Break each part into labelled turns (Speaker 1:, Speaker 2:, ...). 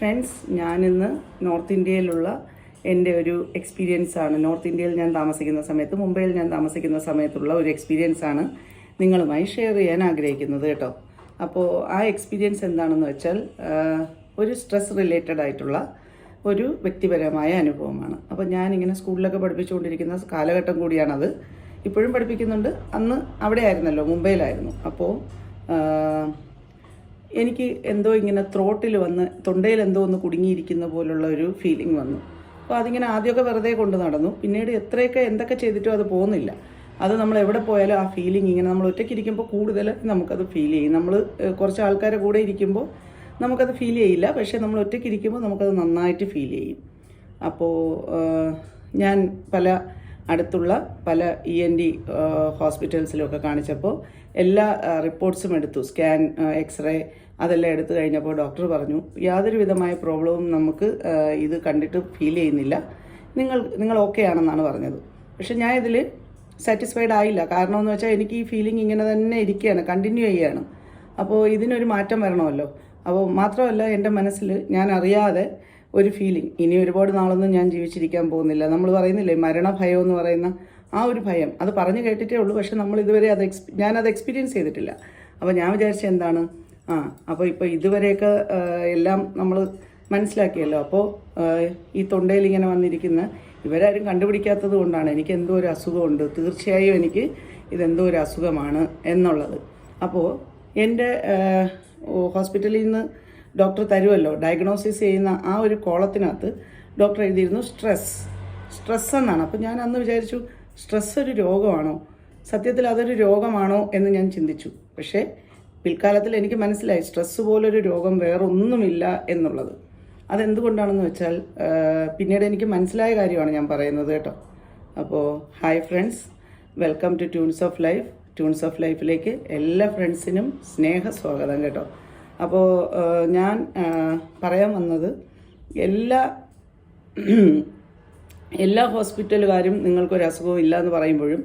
Speaker 1: Friends, ഞാനിന്ന് north ഇന്ത്യയിലുള്ള എൻ്റെ ഒരു എക്സ്പീരിയൻസാണ്. നോർത്ത് ഇന്ത്യയിൽ ഞാൻ താമസിക്കുന്ന സമയത്ത്, മുംബൈയിൽ ഞാൻ താമസിക്കുന്ന സമയത്തുള്ള ഒരു എക്സ്പീരിയൻസാണ് നിങ്ങളുമായി ഷെയർ ചെയ്യാൻ ആഗ്രഹിക്കുന്നത് കേട്ടോ. അപ്പോൾ ആ എക്സ്പീരിയൻസ് എന്താണെന്ന് വെച്ചാൽ ഒരു സ്ട്രെസ് റിലേറ്റഡ് ആയിട്ടുള്ള ഒരു വ്യക്തിപരമായ അനുഭവമാണ്. അപ്പോൾ ഞാനിങ്ങനെ സ്കൂളിലൊക്കെ പഠിപ്പിച്ചുകൊണ്ടിരിക്കുന്ന കാലഘട്ടം കൂടിയാണത്. ഇപ്പോഴും പഠിപ്പിക്കുന്നുണ്ട്. അന്ന് അവിടെ ആയിരുന്നല്ലോ, മുംബൈയിലായിരുന്നു. അപ്പോൾ എനിക്ക് എന്തോ ഇങ്ങനെ ത്രോട്ടിൽ വന്ന് തൊണ്ടയിൽ എന്തോ ഒന്ന് കുടുങ്ങിയിരിക്കുന്ന പോലുള്ള ഒരു ഫീലിംഗ് വന്നു. അപ്പോൾ അതിങ്ങനെ ആദ്യമൊക്കെ വെറുതെ കൊണ്ട് നടന്നു. പിന്നീട് എന്തൊക്കെ ചെയ്തിട്ടും അത് പോകുന്നില്ല. അത് നമ്മൾ എവിടെ പോയാലും ആ ഫീലിംഗ് ഇങ്ങനെ നമ്മൾ ഒറ്റയ്ക്ക് ഇരിക്കുമ്പോൾ കൂടുതൽ നമുക്കത് ഫീൽ ചെയ്യും. നമ്മൾ കുറച്ച് ആൾക്കാരെ കൂടെ ഇരിക്കുമ്പോൾ നമുക്കത് ഫീൽ ചെയ്യില്ല, പക്ഷേ നമ്മൾ ഒറ്റയ്ക്ക് ഇരിക്കുമ്പോൾ നമുക്കത് നന്നായിട്ട് ഫീൽ ചെയ്യും. അപ്പോൾ ഞാൻ അടുത്തുള്ള പല ENT ഹോസ്പിറ്റൽസിലൊക്കെ കാണിച്ചപ്പോൾ എല്ലാ റിപ്പോർട്ട്സും എടുത്തു. സ്കാൻ, എക്സ്റേ അതെല്ലാം എടുത്തു കഴിഞ്ഞപ്പോൾ ഡോക്ടർ പറഞ്ഞു, യാതൊരു വിധമായ പ്രോബ്ലവും നമുക്ക് ഇത് കണ്ടിട്ട് ഫീൽ ചെയ്യുന്നില്ല, നിങ്ങൾ ഓക്കെ ആണെന്നാണ് പറഞ്ഞത്. പക്ഷെ ഞാൻ ഇതിൽ സാറ്റിസ്ഫൈഡ് ആയില്ല. കാരണം എന്ന് വെച്ചാൽ എനിക്ക് ഈ ഫീലിംഗ് ഇങ്ങനെ തന്നെ ഇരിക്കുകയാണ്, കണ്ടിന്യൂ ചെയ്യുകയാണ്. അപ്പോൾ ഇതിനൊരു മാറ്റം വരണമല്ലോ. അപ്പോൾ മാത്രമല്ല, എൻ്റെ മനസ്സിൽ ഞാൻ അറിയാതെ ഒരു ഫീലിംഗ്, ഇനി ഒരുപാട് നാളൊന്നും ഞാൻ ജീവിച്ചിരിക്കാൻ പോകുന്നില്ല. നമ്മൾ പറയുന്നില്ലേ മരണഭയം എന്ന് പറയുന്ന ആ ഒരു ഭയം, അത് പറഞ്ഞു കേട്ടിട്ടേ ഉള്ളൂ. പക്ഷെ നമ്മൾ ഇതുവരെ ഞാനത് എക്സ്പീരിയൻസ് ചെയ്തിട്ടില്ല. അപ്പോൾ ഞാൻ വിചാരിച്ച എന്താണ്, അപ്പോൾ ഇപ്പോൾ ഇതുവരെയൊക്കെ എല്ലാം നമ്മൾ മനസ്സിലാക്കിയല്ലോ. അപ്പോൾ ഈ തൊണ്ടയിൽ ഇങ്ങനെ വന്നിരിക്കുന്ന ഇവരാരും കണ്ടുപിടിക്കാത്തത് കൊണ്ടാണ് എനിക്ക് എന്തോ ഒരു അസുഖമുണ്ട്, തീർച്ചയായും എനിക്ക് ഇതെന്തോ ഒരു അസുഖമാണ് എന്നുള്ളത്. അപ്പോൾ എൻ്റെ ഹോസ്പിറ്റലിൽ നിന്ന് ഡോക്ടർ തരുമല്ലോ ഡയഗ്നോസിസ് ചെയ്യുന്ന ആ ഒരു കോളത്തിനകത്ത് ഡോക്ടർ എഴുതിയിരുന്നു സ്ട്രെസ് എന്നാണ്. അപ്പോൾ ഞാൻ അന്ന് വിചാരിച്ചു, സ്ട്രെസ് ഒരു രോഗമാണോ? സത്യത്തിൽ അതൊരു രോഗമാണോ എന്ന് ഞാൻ ചിന്തിച്ചു. പക്ഷേ പിൽക്കാലത്തിൽ എനിക്ക് മനസ്സിലായി സ്ട്രെസ് പോലൊരു രോഗം വേറൊന്നുമില്ല എന്നുള്ളത്. അതെന്തുകൊണ്ടാണെന്ന് വെച്ചാൽ പിന്നീട് എനിക്ക് മനസ്സിലായ കാര്യമാണ് ഞാൻ പറയുന്നത് കേട്ടോ. അപ്പോൾ hi friends, welcome to tunes of ലൈഫിലേക്ക് എല്ലാ ഫ്രണ്ട്സിനും സ്നേഹസ്വാഗതം കേട്ടോ. അപ്പോൾ ഞാൻ പറയാൻ വന്നത്, എല്ലാ ഹോസ്പിറ്റലുകാരും നിങ്ങൾക്കൊരു അസുഖവും ഇല്ല എന്ന് പറയുമ്പോഴും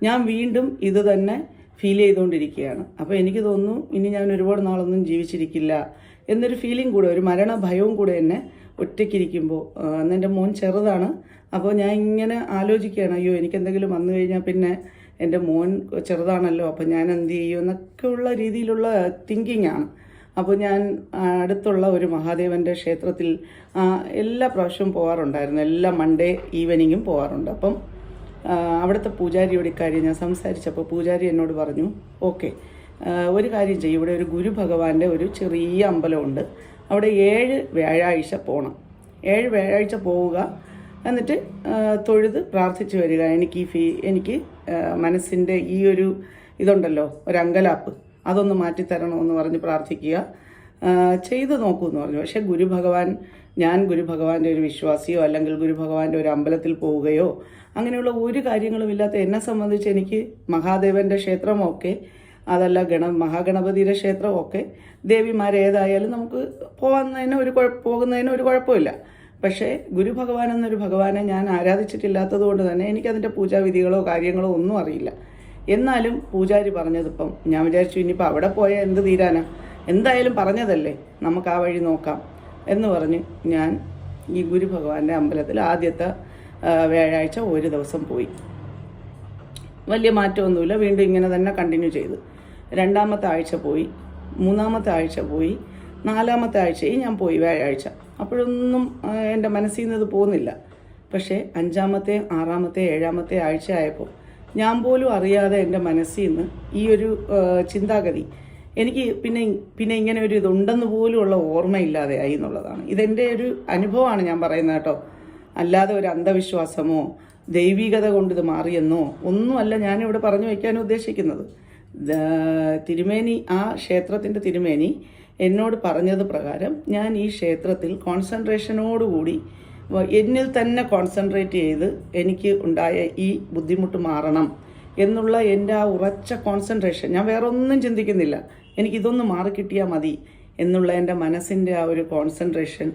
Speaker 1: ഞാൻ വീണ്ടും ഇത് തന്നെ ഫീൽ ചെയ്തുകൊണ്ടിരിക്കുകയാണ്. അപ്പോൾ എനിക്ക് തോന്നുന്നു ഇനി ഞാൻ ഒരുപാട് നാളൊന്നും ജീവിച്ചിരിക്കില്ല എന്നൊരു ഫീലിംഗ് കൂടെ, ഒരു മരണഭയവും കൂടെ എന്നെ ഒറ്റയ്ക്കിരിക്കുമ്പോൾ. അന്ന് എൻ്റെ മോൻ ചെറുതാണ്. അപ്പോൾ ഞാൻ ഇങ്ങനെ ആലോചിക്കുകയാണ്, അയ്യോ എനിക്കെന്തെങ്കിലും വന്നു കഴിഞ്ഞാൽ പിന്നെ എൻ്റെ മോൻ ചെറുതാണല്ലോ, അപ്പോൾ ഞാൻ എന്ത് ചെയ്യും എന്നൊക്കെയുള്ള രീതിയിലുള്ള തിങ്കിങ് ആണ്. അപ്പോൾ ഞാൻ അടുത്തുള്ള ഒരു മഹാദേവൻ്റെ ക്ഷേത്രത്തിൽ എല്ലാ പ്രാവശ്യവും പോകാറുണ്ടായിരുന്നു. എല്ലാ മൺഡേ ഈവനിങ്ങും പോകാറുണ്ട്. അപ്പം അവിടുത്തെ പൂജാരിയോട് ഇക്കാര്യം ഞാൻ സംസാരിച്ചപ്പോൾ പൂജാരി എന്നോട് പറഞ്ഞു, ഓക്കെ, ഒരു കാര്യം ചെയ്യും, ഇവിടെ ഒരു ഗുരു ഭഗവാന്റെ ഒരു ചെറിയ അമ്പലമുണ്ട്, അവിടെ 7 വ്യാഴാഴ്ച പോകണം. 7 വ്യാഴാഴ്ച പോവുക, എന്നിട്ട് തൊഴുത് പ്രാർത്ഥിച്ചു വരിക. എനിക്ക് മനസ്സിൻ്റെ ഈ ഒരു ഇതുണ്ടല്ലോ, ഒരു അങ്കലാപ്പ്, അതൊന്ന് മാറ്റിത്തരണമെന്ന് പറഞ്ഞ് പ്രാർത്ഥിക്കുക, ചെയ്ത് നോക്കൂ എന്ന് പറഞ്ഞു. പക്ഷേ ഞാൻ ഗുരുഭഗവാന്റെ ഒരു വിശ്വാസിയോ അല്ലെങ്കിൽ ഗുരുഭഗവാന്റെ ഒരു അമ്പലത്തിൽ പോവുകയോ അങ്ങനെയുള്ള ഒരു കാര്യങ്ങളും ഇല്ലാത്ത എന്നെ സംബന്ധിച്ച് എനിക്ക് മഹാദേവന്റെ ക്ഷേത്രമൊക്കെ, അതല്ല മഹാഗണപതിയുടെ ക്ഷേത്രമൊക്കെ, ദേവിമാരേതായാലും നമുക്ക് പോകുന്നതിന് ഒരു കുഴപ്പമില്ല. പക്ഷേ ഗുരുഭഗവാൻ എന്നൊരു ഭഗവാനെ ഞാൻ ആരാധിച്ചിട്ടില്ലാത്തത് കൊണ്ട് തന്നെ എനിക്കതിൻ്റെ പൂജാവിധികളോ കാര്യങ്ങളോ ഒന്നും അറിയില്ല. എന്നാലും പൂജാരി പറഞ്ഞതിപ്പം ഞാൻ വിചാരിച്ചു, ഇനിയിപ്പോൾ അവിടെ പോയാൽ എന്ത് തീരാനാ, എന്തായാലും പറഞ്ഞതല്ലേ, നമുക്ക് ആ വഴി നോക്കാം എന്ന് പറഞ്ഞ് ഞാൻ ഈ ഗുരുഭഗവാന്റെ അമ്പലത്തിൽ ആദ്യത്തെ വ്യാഴാഴ്ച ഒരു ദിവസം പോയി. വലിയ മാറ്റമൊന്നുമില്ല, വീണ്ടും ഇങ്ങനെ തന്നെ കണ്ടിന്യൂ ചെയ്തു. 2ാമത്തെ ആഴ്ച പോയി, 3ാമത്തെ ആഴ്ച പോയി, 4ാമത്തെ ആഴ്ചയും ഞാൻ പോയി വ്യാഴാഴ്ച. അപ്പോഴൊന്നും എൻ്റെ മനസ്സിൽ നിന്ന് ഇത് പോകുന്നില്ല. പക്ഷേ 5ാമത്തെ, 6ാമത്തെ, 7ാമത്തെ ആഴ്ച ആയപ്പോൾ ഞാൻ പോലും അറിയാതെ എൻ്റെ മനസ്സിൽ നിന്ന് ഈ ഒരു ചിന്താഗതി, എനിക്ക് പിന്നെ ഇങ്ങനെ ഒരു ഇതുണ്ടെന്ന് പോലുമുള്ള ഓർമ്മയില്ലാതെ ആയി എന്നുള്ളതാണ്. ഇതെൻ്റെ ഒരു അനുഭവമാണ് ഞാൻ പറയുന്നത് കേട്ടോ. അല്ലാതെ ഒരു അന്ധവിശ്വാസമോ ദൈവികത കൊണ്ട് ഇത് മാറിയെന്നോ ഒന്നുമല്ല ഞാനിവിടെ പറഞ്ഞു വയ്ക്കാൻ ഉദ്ദേശിക്കുന്നത്. തിരുമേനി, ആ ക്ഷേത്രത്തിൻ്റെ തിരുമേനി എന്നോട് പറഞ്ഞത് പ്രകാരം ഞാൻ ഈ ക്ഷേത്രത്തിൽ കോൺസെൻട്രേഷനോടുകൂടി എന്നിൽ തന്നെ കോൺസെൻട്രേറ്റ് ചെയ്ത് എനിക്ക് ഉണ്ടായ ഈ ബുദ്ധിമുട്ട് മാറണം എന്നുള്ള എൻ്റെ ആ ഉറച്ച കോൺസെൻട്രേഷൻ, ഞാൻ വേറെ ഒന്നും ചിന്തിക്കുന്നില്ല, എനിക്കിതൊന്ന് മാറിക്കിട്ടിയാൽ മതി എന്നുള്ള എൻ്റെ മനസ്സിൻ്റെ ആ ഒരു കോൺസെൻട്രേഷൻ,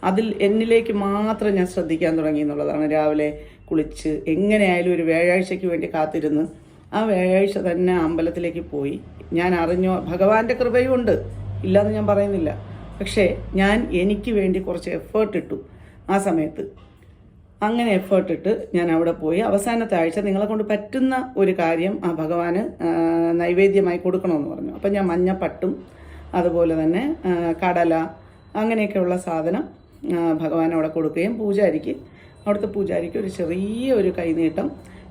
Speaker 1: അതിൽ എന്നിലേക്ക് മാത്രം ഞാൻ ശ്രദ്ധിക്കാൻ തുടങ്ങി എന്നുള്ളതാണ്. രാവിലെ കുളിച്ച് എങ്ങനെയായാലും ഒരു വ്യാഴാഴ്ചയ്ക്ക് വേണ്ടി കാത്തിരുന്ന് ആ വ്യാഴാഴ്ച തന്നെ അമ്പലത്തിലേക്ക് പോയി. ഞാൻ അറിഞ്ഞോ, ഭഗവാന്റെ കൃപയും ഉണ്ട്, ഇല്ലയെന്ന് ഞാൻ പറയുന്നില്ല. പക്ഷേ ഞാൻ എനിക്ക് വേണ്ടി കുറച്ച് എഫേർട്ട് ഇട്ടു ആ സമയത്ത്. അങ്ങനെ എഫേർട്ട് ഇട്ട് ഞാൻ അവിടെ പോയി. അവസാനത്തെ ആഴ്ച നിങ്ങളെ കൊണ്ട് പറ്റുന്ന ഒരു കാര്യം ആ ഭഗവാന് നൈവേദ്യമായി കൊടുക്കണമെന്ന് പറഞ്ഞു. അപ്പം ഞാൻ മഞ്ഞപ്പട്ടും അതുപോലെ തന്നെ കടല അങ്ങനെയൊക്കെയുള്ള സാധനം ഭഗവാൻ അവിടെ കൊടുക്കുകയും അവിടുത്തെ പൂജാരിക്ക് ഒരു ചെറിയ ഒരു കൈനീട്ടം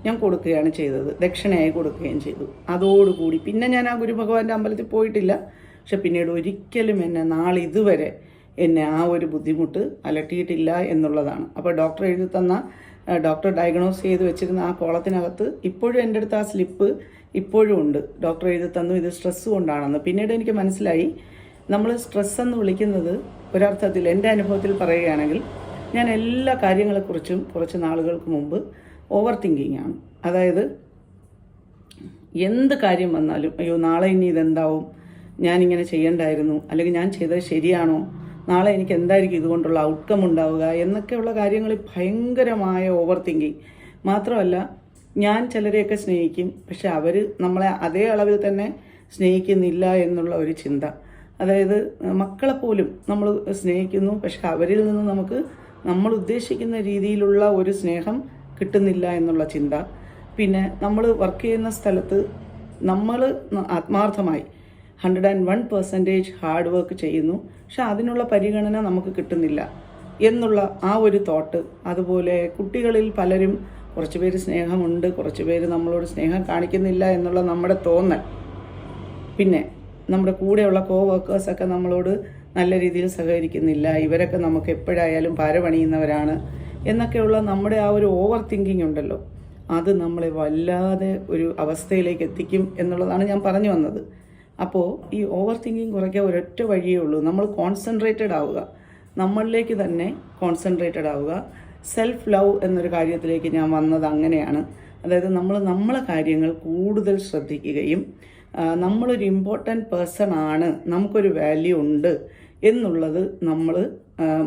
Speaker 1: ഞാൻ കൊടുക്കുകയാണ് ചെയ്തത്, ദക്ഷിണയായി കൊടുക്കുകയും ചെയ്തു. അതോടുകൂടി പിന്നെ ഞാൻ ആ ഗുരുഭഗവാന്റെ അമ്പലത്തിൽ പോയിട്ടില്ല. പക്ഷെ പിന്നീട് ഒരിക്കലും എന്നെ നാളിതുവരെ എന്നെ ആ ഒരു ബുദ്ധിമുട്ട് അലട്ടിയിട്ടില്ല എന്നുള്ളതാണ്. അപ്പോൾ ഡോക്ടർ ഡയഗ്നോസ് ചെയ്ത് വെച്ചിരുന്ന ആ കോളത്തിനകത്ത് ഇപ്പോഴും എൻ്റെ അടുത്ത് ആ സ്ലിപ്പ് ഇപ്പോഴും ഉണ്ട്. ഡോക്ടർ എഴുതി തന്നു ഇത് സ്ട്രെസ് കൊണ്ടാണെന്ന്. പിന്നീട് എനിക്ക് മനസ്സിലായി നമ്മൾ സ്ട്രെസ് എന്ന് വിളിക്കുന്നത് ഒരർത്ഥത്തിൽ എൻ്റെ അനുഭവത്തിൽ പറയുകയാണെങ്കിൽ ഞാൻ എല്ലാ കാര്യങ്ങളെക്കുറിച്ചും കുറച്ച് നാളുകൾക്ക് മുമ്പ് ഓവർ തിങ്കിങ് ആണ്. അതായത് എന്ത് കാര്യം വന്നാലും അയ്യോ നാളെ ഇനി ഇതെന്താവും, ഞാനിങ്ങനെ ചെയ്യണ്ടായിരുന്നു, അല്ലെങ്കിൽ ഞാൻ ചെയ്തത് ശരിയാണോ, നാളെ എനിക്ക് എന്തായിരിക്കും ഇതുകൊണ്ടുള്ള ഔട്ട്കം ഉണ്ടാവുക എന്നൊക്കെയുള്ള കാര്യങ്ങളിൽ ഭയങ്കരമായ ഓവർ തിങ്കിങ്. മാത്രമല്ല ഞാൻ ചിലരെയൊക്കെ സ്നേഹിക്കും, പക്ഷെ അവർ നമ്മളെ അതേ അളവിൽ തന്നെ സ്നേഹിക്കുന്നില്ല എന്നുള്ള ഒരു ചിന്ത. അതായത് മക്കളെപ്പോലും നമ്മൾ സ്നേഹിക്കുന്നു, പക്ഷെ അവരിൽ നിന്ന് നമുക്ക് നമ്മൾ ഉദ്ദേശിക്കുന്ന രീതിയിലുള്ള ഒരു സ്നേഹം കിട്ടുന്നില്ല എന്നുള്ള ചിന്ത. പിന്നെ നമ്മൾ വർക്ക് ചെയ്യുന്ന സ്ഥലത്ത് നമ്മൾ ആത്മാർത്ഥമായി 101% ഹാർഡ് വർക്ക് ചെയ്യുന്നു, പക്ഷെ അതിനുള്ള പരിഗണന നമുക്ക് കിട്ടുന്നില്ല എന്നുള്ള ആ ഒരു തോട്ട്. അതുപോലെ കുട്ടികളിൽ പലരും കുറച്ച് പേര് സ്നേഹമുണ്ട്, കുറച്ച് പേര് നമ്മളോട് സ്നേഹം കാണിക്കുന്നില്ല എന്നുള്ള നമ്മുടെ തോന്നൽ. പിന്നെ നമ്മുടെ കൂടെയുള്ള വർക്കേഴ്സൊക്കെ നമ്മളോട് നല്ല രീതിയിൽ സഹകരിക്കുന്നില്ല, ഇവരൊക്കെ നമുക്ക് എപ്പോഴായാലും പാരപണിയുന്നവരാണ് എന്നൊക്കെയുള്ള നമ്മുടെ ആ ഒരു ഓവർ തിങ്കിങ് ഉണ്ടല്ലോ, അത് നമ്മളെ വല്ലാതെ ഒരു അവസ്ഥയിലേക്ക് എത്തിക്കും എന്നുള്ളതാണ് ഞാൻ പറഞ്ഞു വന്നത്. അപ്പോൾ ഈ ഓവർ തിങ്കിങ് കുറയ്ക്കാൻ ഒരൊറ്റ വഴിയേ ഉള്ളൂ, നമ്മൾ കോൺസെൻട്രേറ്റഡ് ആവുക, നമ്മളിലേക്ക് തന്നെ കോൺസെൻട്രേറ്റഡ് ആവുക. സെൽഫ് ലവ് എന്നൊരു കാര്യത്തിലേക്ക് ഞാൻ വന്നത് അങ്ങനെയാണ്. അതായത് നമ്മളെ കാര്യങ്ങൾ കൂടുതൽ ശ്രദ്ധിക്കുകയും നമ്മളൊരു ഇമ്പോർട്ടൻറ്റ് പേഴ്സൺ ആണ്, നമുക്കൊരു വാല്യൂ ഉണ്ട് എന്നുള്ളത് നമ്മൾ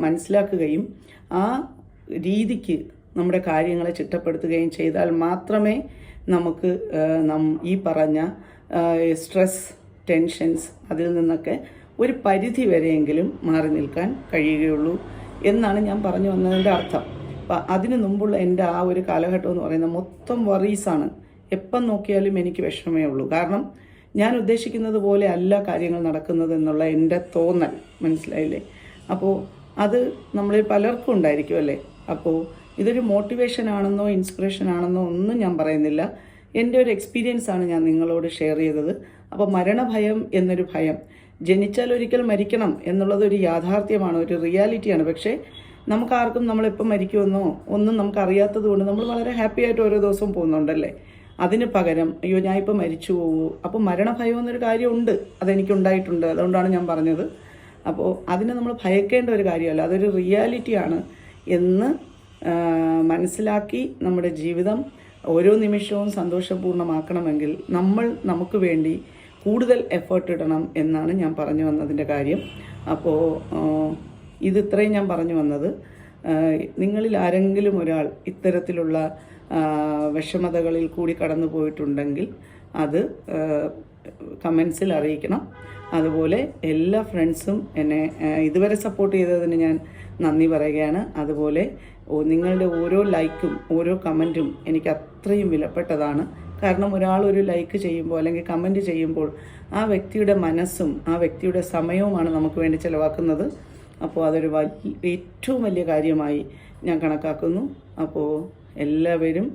Speaker 1: മനസ്സിലാക്കുകയും ആ രീതിക്ക് നമ്മുടെ കാര്യങ്ങളെ ചിട്ടപ്പെടുത്തുകയും ചെയ്താൽ മാത്രമേ നമുക്ക് ഈ പറഞ്ഞ സ്ട്രെസ്, ടെൻഷൻസ് അതിൽ നിന്നൊക്കെ ഒരു പരിധി വരെയെങ്കിലും മാറി നിൽക്കാൻ കഴിയുകയുള്ളൂ എന്നാണ് ഞാൻ പറഞ്ഞു വന്നതിൻ്റെ അർത്ഥം. അപ്പം അതിനു മുമ്പുള്ള എൻ്റെ ആ ഒരു കാലഘട്ടം എന്ന് പറയുന്നത് മൊത്തം വറീസാണ്. എപ്പം നോക്കിയാലും എനിക്ക് വിഷമമേ ഉള്ളൂ. കാരണം ഞാൻ ഉദ്ദേശിക്കുന്നത് പോലെ അല്ല കാര്യങ്ങൾ നടക്കുന്നത് എന്നുള്ള എൻ്റെ തോന്നൽ, മനസ്സിലായില്ലേ? അപ്പോൾ അത് നമ്മളിൽ പലർക്കും ഉണ്ടായിരിക്കും അല്ലേ? അപ്പോൾ ഇതൊരു മോട്ടിവേഷൻ ആണെന്നോ ഇൻസ്പിറേഷൻ ആണെന്നോ ഒന്നും ഞാൻ പറയുന്നില്ല, എൻ്റെ ഒരു എക്സ്പീരിയൻസ് ആണ് ഞാൻ നിങ്ങളോട് ഷെയർ ചെയ്തത്. അപ്പോൾ മരണഭയം എന്നൊരു ഭയം, ജനിച്ചാൽ ഒരിക്കൽ മരിക്കണം എന്നുള്ളത് ഒരു യാഥാർത്ഥ്യമാണ്, ഒരു റിയാലിറ്റിയാണ്. പക്ഷേ നമുക്കാർക്കും നമ്മളെപ്പം മരിക്കുമെന്നോ ഒന്നും നമുക്കറിയാത്തത് കൊണ്ട് നമ്മൾ വളരെ ഹാപ്പി ആയിട്ട് ഓരോ ദിവസവും പോകുന്നുണ്ടല്ലേ. അതിന് പകരം അയ്യോ ഞാൻ ഇപ്പം മരിച്ചു പോകൂ, അപ്പോൾ മരണഭയം എന്നൊരു കാര്യമുണ്ട്, അതെനിക്കുണ്ടായിട്ടുണ്ട്, അതുകൊണ്ടാണ് ഞാൻ പറഞ്ഞത്. അപ്പോൾ അതിനെ നമ്മൾ ഭയക്കേണ്ട ഒരു കാര്യമല്ല, അതൊരു റിയാലിറ്റിയാണ് എന്ന് മനസ്സിലാക്കി നമ്മുടെ ജീവിതം ഓരോ നിമിഷവും സന്തോഷപൂർണ്ണമാക്കണമെങ്കിൽ നമ്മൾ നമുക്ക് വേണ്ടി കൂടുതൽ എഫേർട്ട് ഇടണം എന്നാണ് ഞാൻ പറഞ്ഞു വന്നതിൻ്റെ കാര്യം. അപ്പോൾ ഇത്രയും ഞാൻ പറഞ്ഞു വന്നത്, നിങ്ങളിൽ ആരെങ്കിലും ഒരാൾ ഇത്തരത്തിലുള്ള വിഷമതകളിൽ കൂടി കടന്നു പോയിട്ടുണ്ടെങ്കിൽ അത് കമൻസിൽ അറിയിക്കണം. അതുപോലെ എല്ലാ ഫ്രണ്ട്സും എന്നെ ഇതുവരെ സപ്പോർട്ട് ചെയ്തതിന് ഞാൻ നന്ദി പറയുകയാണ്. അതുപോലെ നിങ്ങളുടെ ഓരോ ലൈക്കും ഓരോ കമൻറ്റും എനിക്ക് അത്രയും വിലപ്പെട്ടതാണ്. കാരണം ഒരാൾ ഒരു ലൈക്ക് ചെയ്യുമ്പോൾ അല്ലെങ്കിൽ കമൻറ്റ് ചെയ്യുമ്പോൾ ആ വ്യക്തിയുടെ മനസ്സും ആ വ്യക്തിയുടെ സമയവുമാണ് നമുക്ക് വേണ്ടി ചിലവാക്കുന്നത്. അപ്പോൾ അതൊരു ഏറ്റവും വലിയ കാര്യമായി ഞാൻ കണക്കാക്കുന്നു. അപ്പോൾ എല്ലാവരും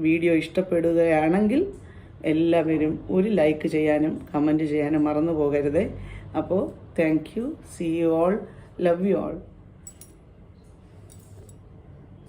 Speaker 1: വീഡിയോ ഇഷ്ടപ്പെടുകയാണെങ്കിൽ എല്ലാവരും ഒരു ലൈക്ക് ചെയ്യാനും കമൻറ്റ് ചെയ്യാനും മറന്നു പോകരുത്. അപ്പോൾ thank you, see you all, love you all.